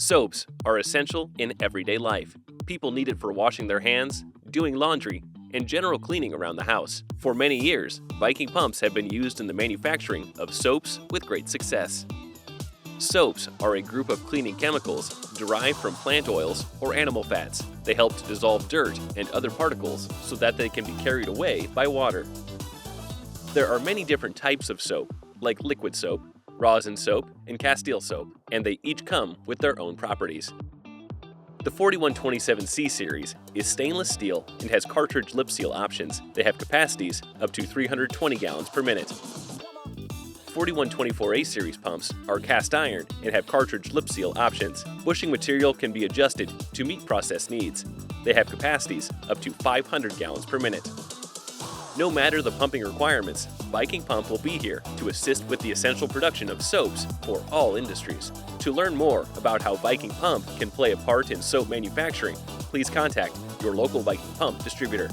Soaps are essential in everyday life. People need it for washing their hands, doing laundry, and general cleaning around the house. For many years, Viking pumps have been used in the manufacturing of soaps with great success. Soaps are a group of cleaning chemicals derived from plant oils or animal fats. They help to dissolve dirt and other particles so that they can be carried away by water. There are many different types of soap, like liquid soap, rosin soap, and Castile soap, and they each come with their own properties. The 4127C series is stainless steel and has cartridge lip seal options. They have capacities up to 320 gallons per minute. 4124A series pumps are cast iron and have cartridge lip seal options. Bushing material can be adjusted to meet process needs. They have capacities up to 500 gallons per minute. No matter the pumping requirements, Viking Pump will be here to assist with the essential production of soaps for all industries. To learn more about how Viking Pump can play a part in soap manufacturing, please contact your local Viking Pump distributor.